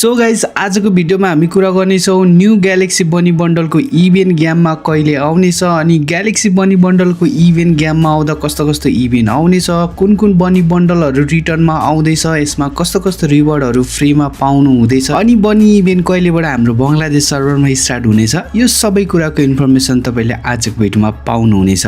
So guys आजको भिडियोमा हामी कुरा गर्नेछौँ न्यू ग्यालेक्सी बनी बन्डलको इभेन्ट गेममा कहिले आउनेछ अनि ग्यालेक्सी बनी बन्डलको इभेन्ट गेममा आउँदा कस्तो कस्तो इभेन्ट आउनेछ, कुन कुन बनी बन्डलहरू रिटर्नमा आउँदैछ, यसमा कस्तो कस्तो रिवार्डहरू फ्रीमा पाउनु हुँदैछ अनि बनी इभेन्ट कहिलेबाट हाम्रो बङ्गलादेश सर्भरमा स्टार्ट हुनेछ, यो सबै कुराको इन्फर्मेसन तपाईले आजको भिडियोमा पाउनु हुनेछ।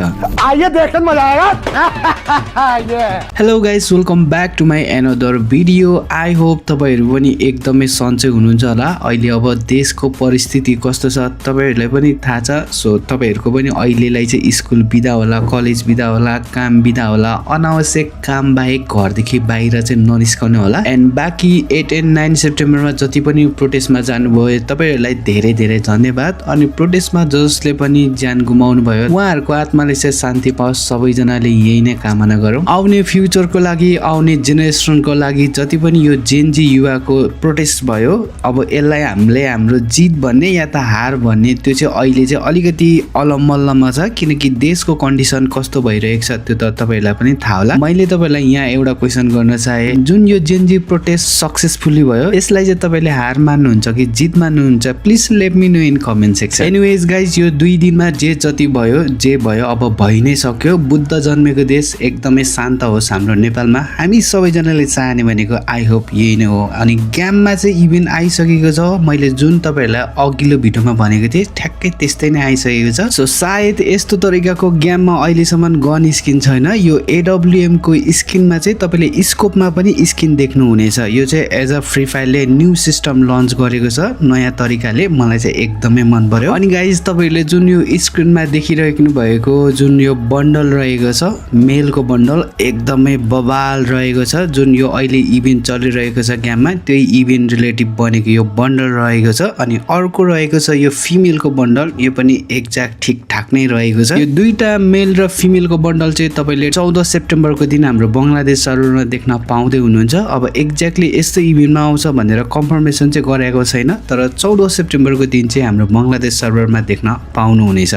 Hello guys, welcome back to my another video. I hope तपाईहरू पनि एकदमै सन्चै हुनुहुन्छ होला। अहिले अब देशको परिस्थिति कस्तो छ तपाईहरुलाई पनि थाहा छ। सो तपाईहरुको पनि अहिलेलाई चाहिँ स्कुल बिदा होला, कलेज बिदा होला, काम बिदा होला, अनावश्यक काम बाहेक घरदेखि बाहिर चाहिँ ननिस्कने होला। एन्ड बाँकी 8 and 9 सेप्टेम्बरमा जति पनि प्रोटेस्टमा जानुभयो तपाईहरुलाई धेरै धेरै धन्यवाद। अनि प्रोटेस्टमा जसले पनि ज्यान गुमाउनु भयो उहाँहरुको आत्माले चाहिँ शान्ति पाओस्, सबैजनाले यही नै कामना गरौँ। आउने फ्युचरको लागि, आउने जेनेरेसनको लागि जति पनि यो जेनजी युवाको प्रोटेस्ट भयो, अब यसलाई हामीले हाम्रो जित भन्ने या त हार भन्ने त्यो चाहिँ अहिले चाहिँ अलिकति अलमल्लमा छ, किनकि देशको कन्डिसन कस्तो भइरहेको छ त्यो त तपाईहरुलाई पनि थाहा होला। मैले तपाईलाई यहाँ एउटा क्वेसन गर्न चाहे, जुन यो जेनजी प्रोटेस्ट सक्सेसफुली भयो यसलाई चाहिँ तपाईले हार मान्नुहुन्छ कि जित मान्नुहुन्छ? Please let me know in comment section. Anyways guys, यो 2 दिनमा जे जति भयो जे भयो अब भइ नै सक्यो। बुद्ध जन्मेको देश एकदमै शान्त होस् हाम्रो नेपालमा, हामी सबैजनाले चाहने भनेको आई होप यही नै हो। अनि गेममा चाहिँ इभेन्ट आइसकेको छ, मैले जुन तपाईहरुलाई अघिल्लो भिडियोमा भनेको थिएँ ठ्याक्कै त्यस्तै नै आइसकेको छ। सो सायद यस्तो तरिकाको गेममा अहिलेसम्म गन स्किन छैन। यो AWM को स्किनमा चाहिँ तपाईले स्कोपमा पनि स्किन देख्नु हुनेछ। यो चाहिँ एज अ फ्री फायरले न्यू सिस्टम लन्च गरेको छ नयाँ तरिकाले, मलाई चाहिँ एकदमै मन पर्यो। अनि गाइज, तपाईहरुले जुन यो स्क्रिनमा देखिरहेको भएको जुन यो बन्डल रहेको छ, मेलको बन्डल एकदमै बवाल रहेको छ। जुन यो अहिले इभेन्ट चलिरहेको छ गेममा, त्यही इभेन्ट रिलेटिभ बनेको यो बन्डल रहेको छ। अनि अर्को रहेको छ यो फिमेलको बन्डल, यो पनि एक्ज्याक्ट ठिकठाक नै रहेको छ। यो दुईटा मेल र फिमेलको बन्डल चाहिँ तपाईले 14 सेप्टेम्बरको दिन हाम्रो बङ्गलादेश सर्भरमा देख्न पाउँदै हुनुहुन्छ। अब एक्ज्याक्टली यस्तो इभेन्टमा आउँछ भनेर कन्फर्मेसन चाहिँ गरेको छैन, तर 14 सेप्टेम्बरको दिन चाहिँ हाम्रो बङ्गलादेश सर्भरमा देख्न पाउनुहुनेछ।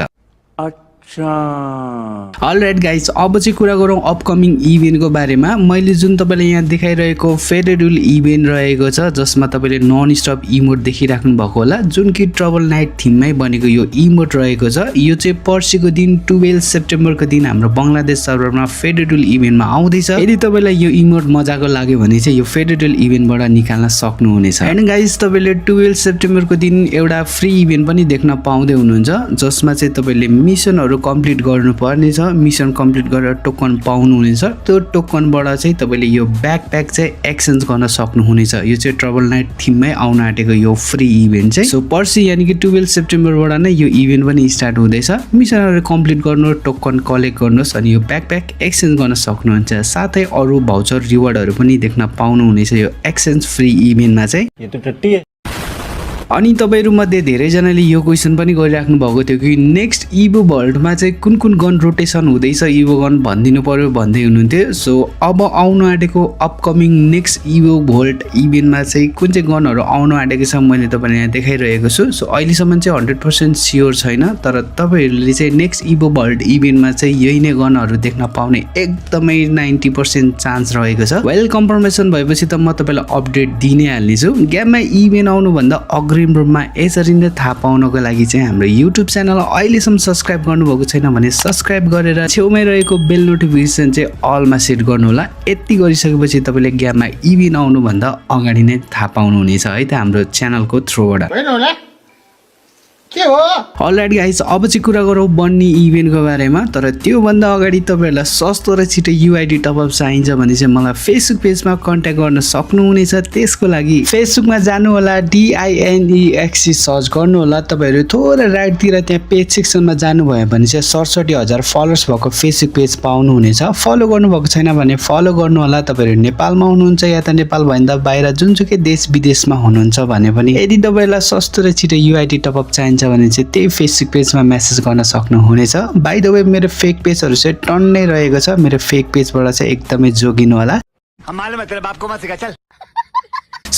अलराइट गाइज, अब चाहिँ कुरा गरौँ अपकमिङ इभेन्टको बारेमा। मैले जुन तपाईलाई यहाँ देखाइरहेको फेडेरल इभेन्ट रहेको छ जसमा तपाईले नन स्टप इमोट देखिराख्नु भएको होला, जुन कि ट्रबल नाइट थिममै बनेको यो इमोट रहेको छ। यो चाहिँ पर्सिको दिन 12 सेप्टेम्बरको दिन हाम्रो बङ्गलादेश सर्भरमा फेडेरल इभेन्टमा आउँदैछ। यदि तपाईलाई यो इमोट मजाको लाग्यो भने चाहिँ यो फेडेरल इभेन्टबाट निकाल्न सक्नुहुनेछ। एन्ड गाइज, तपाईले 12 सेप्टेम्बरको दिन एउटा फ्री इभेन्ट पनि देख्न पाउँदै हुनुहुन्छ जसमा चाहिँ तपाईले मिसनहरू कम्प्लिट गर्नुपर्ने छ। मिसन कम्प्लिट गरेर टोकन पाउनुहुनेछ। त्यो टोकनबाट चाहिँ तपाईले यो ब्याकप्याक चाहिँ एक्सचेन्ज गर्न सक्नुहुनेछ। यो चाहिँ ट्रबल नाइट थिममै आउन आँटेको यो फ्री इभेन्ट चाहिँ। सो पर्सि यानि कि 12 सेप्टेम्बरबाट नै यो इभेन्ट पनि स्टार्ट हुँदैछ। मिसनहरू कम्प्लिट गर्नु, टोकन कलेक्ट गर्नुहोस् अनि यो ब्याकप्याक एक्सचेन्ज गर्न सक्नुहुन्छ। साथै अरू भाउचर रिवार्डहरू पनि देख्न पाउनुहुनेछ यो एक्सचेन्ज फ्री इभेन्टमा चाहिँ। अनि तपाईहरुमध्ये धेरैजनाले यो क्वेसन पनि गरिराख्नु भएको थियो कि नेक्स्ट इभो भल्टमा चाहिँ कुन कुन गन रोटेसन हुँदैछ, इभो गन भनिदिनु पर्यो भन्दै हुनुहुन्थ्यो। सो अब आउनु आँटेको अपकमिङ नेक्स्ट इभो भल्ट इभेन्टमा चाहिँ कुन चाहिँ गनहरू आउनु आँटेको छ मैले तपाईलाई यहाँ देखाइरहेको छु। सो अहिलेसम्म चाहिँ 100% स्योर छैन, तर तपाईहरुले चाहिँ नेक्स्ट इभो भल्ट इभेन्टमा चाहिँ यही नै गनहरू देख्न पाउने एकदमै 90% चान्स रहेको छ। वेल, कन्फर्मेसन भएपछि त म तपाईलाई अपडेट दिइ नै हाल्नेछु। गेममा इभेन्ट आउनुभन्दा अग्रिम रूपमा यसरी नै थाहा पाउनको लागि चाहिँ हाम्रो युट्युब च्यानल अहिलेसम्म सब्स्क्राइब गर्नुभएको छैन भने सब्स्क्राइब गरेर छेउमै रहेको बेल नोटिफिकेसन चाहिँ अलमा सेट गर्नु होला। यति गरिसकेपछि तपाईले गेममा इभेन्ट आउनुभन्दा अगाडि नै थाहा पाउनुहुनेछ है त हाम्रो च्यानलको थ्रुबाट। अलराइट गाइज, अब चाहिँ कुरा गरौँ बन्नी इभेन्टको बारेमा। तर त्योभन्दा अगाडि तपाईहरुलाई सस्तो र छिटो युआइडी टपअप चाहिन्छ भने चाहिँ मलाई फेसबुक पेजमा कन्ट्याक्ट गर्न सक्नुहुनेछ। त्यसको लागि फेसबुकमा जानु होला, DINEXC सर्च गर्नु होला। तपाईहरु थोरै राइटतिर त्यहाँ पेज सेक्सनमा जानुभयो भने चाहिँ 67,000 फलोअर्स भएको फेसबुक पेज पाउनुहुनेछ। फलो गर्नुभएको छैन भने फलो गर्नु होला। तपाईहरु नेपालमा हुनुहुन्छ या त नेपाल भन्दा बाहिर जुनसुकै देश विदेशमा हुनुहुन्छ भने पनि यदि तपाईहरुलाई सस्तो र छिटो युआइडी टपअप चाहिन्छ भने चाहिँ त्यही फेसबुक पेजमा मेसेज गर्न सक्नुहुनेछ। बाइ द वे, मेरो फेक पेजहरू चाहिँ टन्नै रहेको छ। मेरो फेक पेजबाट चाहिँ एकदमै जोगिनु होला।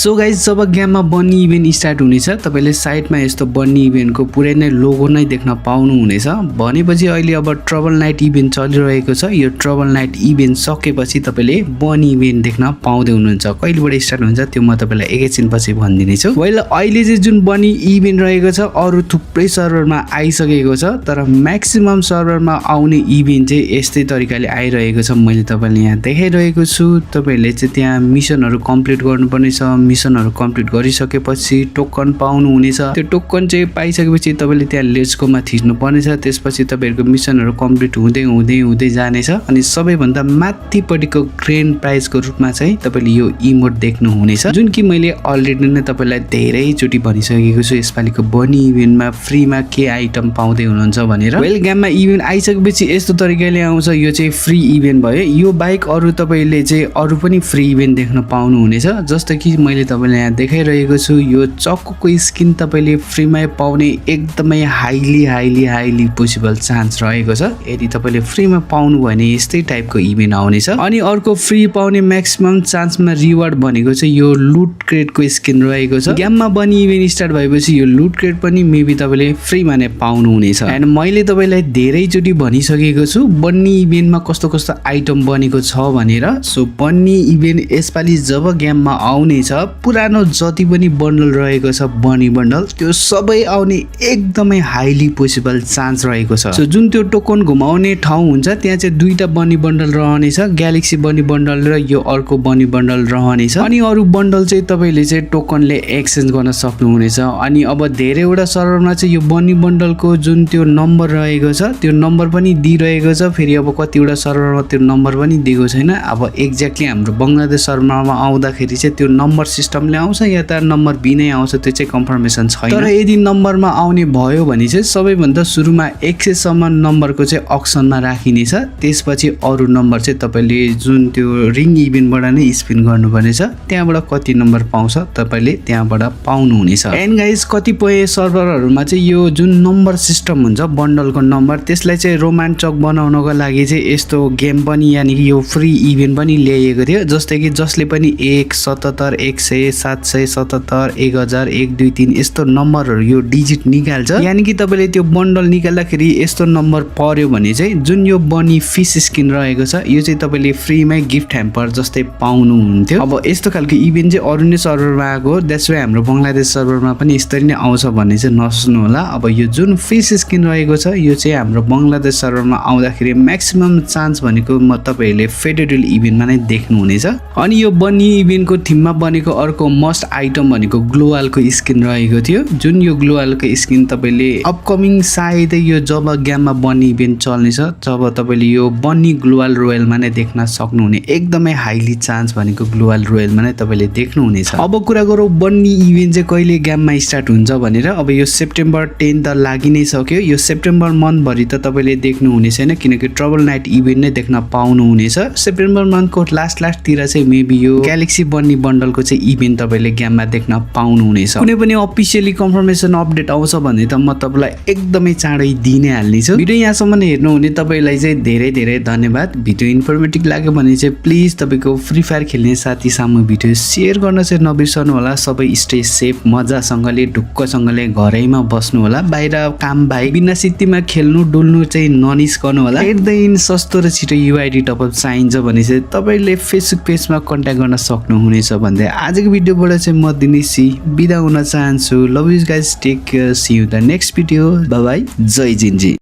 सो गाइज जब गेममा बन्नी इभेन्ट स्टार्ट हुनेछ तपाईले साइडमा यस्तो बन्नी इभेन्टको पुरै नै लोगो नै देख्न पाउनुहुनेछ। भनेपछि अहिले अब ट्रबल नाइट इभेन्ट चलिरहेको छ। यो ट्रबल नाइट इभेन्ट सकेपछि तपाईले बन्नी इभेन्ट देख्न पाउँदै हुनुहुन्छ। कहिलेबाट स्टार्ट हुन्छ त्यो म तपाईलाई एकैछिनपछि भनिदिनेछु। वेल अहिले चाहिँ जुन बन्नी इभेन्ट रहेको छ अरु थुप्रै सर्भरमा आइसकेको छ, तर म्याक्सिमम सर्भरमा आउने इभेन्ट चाहिँ यस्तै तरिकाले आइरहेको छ। मैले तपाईलाई यहाँ देखाइरहेको छु। तपाईले चाहिँ त्यहाँ मिसनहरु कम्प्लिट गर्नुपर्ने छ। मिसनहरु कम्प्लिट गरिसकेपछि टोकन पाउनु हुनेछ। त्यो टोकन चाहिँ पाइसकेपछि तपाईले त्यहाँ लेट्स गो मा थिच्नु पर्नेछ। त्यसपछि तपाईहरुको मिसनहरु कम्प्लिट हुँदै हुँदै हुँदै जानेछ अनि सबैभन्दा माथिपट्टिको ग्रान्ड प्राइजको रूपमा चाहिँ तपाईले यो इमोट देख्नु हुनेछ, जुन कि मैले अलरेडी नै तपाईलाई धेरै चोटी भनिसकेको छु। यसपालिको बन्नी इभेन्टमा फ्रीमा के आइटम पाउँदै हुनुहुन्छ भनेर। वेल गेममा इभेन्ट आइसकेपछि यस्तो तरिकाले आउँछ। यो चाहिँ फ्री इभेन्ट भयो। यो बाइक अरु तपाईले चाहिँ अरु पनि फ्री इभेन्ट देख्न पाउनु हुनेछ। जस्तो कि मैले तपाईलाई यहाँ देखाइरहेको छु। यो चक्कोको स्किन तपाईले फ्रीमै पाउने एकदमै हाइली पोसिबल चान्स रहेको छ। यदि तपाईले फ्रीमा पाउनु भने यस्तै टाइपको इभेन्ट आउनेछ। अनि अर्को फ्री पाउने म्याक्सिमम चान्समा रिवार्ड भनेको चाहिँ यो लुट क्रेटको स्किन रहेको छ। गेममा बन्नी इभेन्ट स्टार्ट भएपछि यो लुट क्रेट पनि मेबी तपाईले फ्रीमा नै पाउनु हुनेछ। एन्ड मैले तपाईलाई धेरै चोटी भनिसकेको छु बन्नी इभेन्टमा कस्तो कस्तो आइटम बनेको छ भनेर। सो बन्नी इभेन्ट यसपालि जब गेममा आउने छ, पुरानो जति पनि बन्डल रहेको छ बन्नी बन्डल त्यो सबै आउने एकदमै हाइली पोसिबल चान्स रहेको छ। सो जुन त्यो टोकन घुमाउने ठाउँ हुन्छ त्यहाँ चाहिँ दुईटा बन्नी बन्डल रहनेछ, ग्यालेक्सी बन्नी बन्डल र यो अर्को बन्नी बन्डल रहनेछ। अनि अरु बन्डल चाहिँ तपाईले चाहिँ टोकनले एक्सचेन्ज गर्न सक्नुहुनेछ। अनि अब धेरैवटा सर्भरमा चाहिँ यो बन्नी बन्डलको जुन त्यो नम्बर रहेको छ त्यो नम्बर पनि दिइरहेको छ। फेरि अब कतिवटा सर्भरमा त्यो नम्बर पनि दिएको छैन। अब एक्ज्याक्टली हाम्रो बंगलादेश सर्भरमा आउँदाखेरि चाहिँ त्यो नम्बर सिस्टमले आउँछ या त नम्बर बी नै आउँछ, त्यो चाहिँ कन्फर्मेसन छैन। तर यदि नम्बरमा आउने भयो भने चाहिँ सबैभन्दा सुरुमा 100 सम्म नम्बरको चाहिँ अक्सनमा राखिनेछ। त्यसपछि अरु नम्बर चाहिँ तपाईले जुन त्यो रिङ इभेन्टबाट नै स्पिन गर्नुपर्नेछ। त्यहाँबाट कति नम्बर पाउँछ तपाईले त्यहाँबाट पाउनु हुनेछ। एन्ड गाइस कतिपय सर्भरहरुमा चाहिँ यो जुन नम्बर सिस्टम हुन्छ बन्डलको नम्बर त्यसलाई चाहिँ रोमाञ्चक बनाउनको लागि चाहिँ यस्तो गेम पनि यानि कि यो फ्री इभेन्ट पनि ल्याइएको थियो। जस्तै कि जसले पनि 1 77 100 777 1000 1 2 3 यस्तो नम्बरहरु यो डिजिट निकाल्छ। यानि कि तपाईले त्यो बन्डल निकाल्दाखेरि यस्तो नम्बर पर्यो भने चाहिँ जुन यो बन्नी फिश स्किन रहेको छ यो चाहिँ तपाईले फ्रीमै गिफ्ट ह्याम्पर जस्तै पाउनु हुन्थ्यो। अब यस्तो खालको इभेन्ट चाहिँ अरु नै सर्भरमा आएको, द्याट्स व्हाइ हाम्रो बंगलादेश सर्भरमा पनि यसरी नै आउँछ भन्ने चाहिँ नसोच्नु होला। अब यो जुन फिश स्किन रहेको छ यो चाहिँ हाम्रो बंगलादेश सर्भरमा आउँदाखेरि म्याक्सिमम चान्स भनेको म तपाईहरुले फेडरल इभेन्टमा नै देख्नु हुनेछ। अनि यो बन्नी इभेन्टको थिममा बनेको अर्को मस्ट आइटम भनेको ग्लोवालको स्किन रहेको थियो। जुन यो ग्लोवालको स्किन तपाईले अपकमिङ सायदै यो जब गेममा बन्नी इभेन्ट चल्नेछ जब तपाईले यो बन्नी ग्लोवाल रोयलमा नै देख्न सक्नुहुने एकदमै हाइली चान्स भनेको ग्लोवाल रोयलमा नै तपाईले देख्नु हुनेछ। अब कुरा गरौँ बन्नी इभेन्ट चाहिँ कहिले गेममा स्टार्ट हुन्छ भनेर। अब यो सेप्टेम्बर 10 त लागि नै सक्यो। यो सेप्टेम्बर मन्थ भरि त तपाईले देख्नु हुने छैन किनकि ट्रबल नाइट इभेन्ट नै देख्न पाउनु हुनेछ। सेप्टेम्बर मन्थको लास्ट तिर चाहिँ मेबी यो ग्यालेक्सी बन्नी बन्डलको चाहिँ इभेन्ट तपाईले गेममा देख्न पाउनु हुनेछ। कुनै पनि अफिसियली कन्फर्मेसन अपडेट आउँछ भने त म तपाईलाई एकदमै चाँडै दिइ नै हाल्नेछु। भिडियो यहाँसम्म हेर्नु हुने तपाईलाई चाहिँ धेरै धेरै धन्यवाद। भिडियो इन्फर्मेटिभ लाग्यो भने चाहिँ प्लिज तपाईको फ्री फायर खेल्ने साथी सामु भिडियो शेयर गर्न चाहिँ नबिर्सनु होला। सबै स्टे सेफ मजासँगले ढुक्कसँगले घरैमा बस्नु होला। बाहिर काम बाहेक बिना सित्तीमा खेल्नु डुल्नु चाहिँ ननिस्कनु होला। एकदम सस्तो र छिटो युआइडी टपअप चाहिन्छ भने चाहिँ तपाईले फेसबुक पेजमा कन्ट्याक्ट गर्न सक्नुहुनेछ भन्दै आजको भिडियोबाट चाहिँ म दिनेशी बिदा हुन चाहन्छु। Love you guys, take care, see you the next video, bye bye, जय जिन्जी।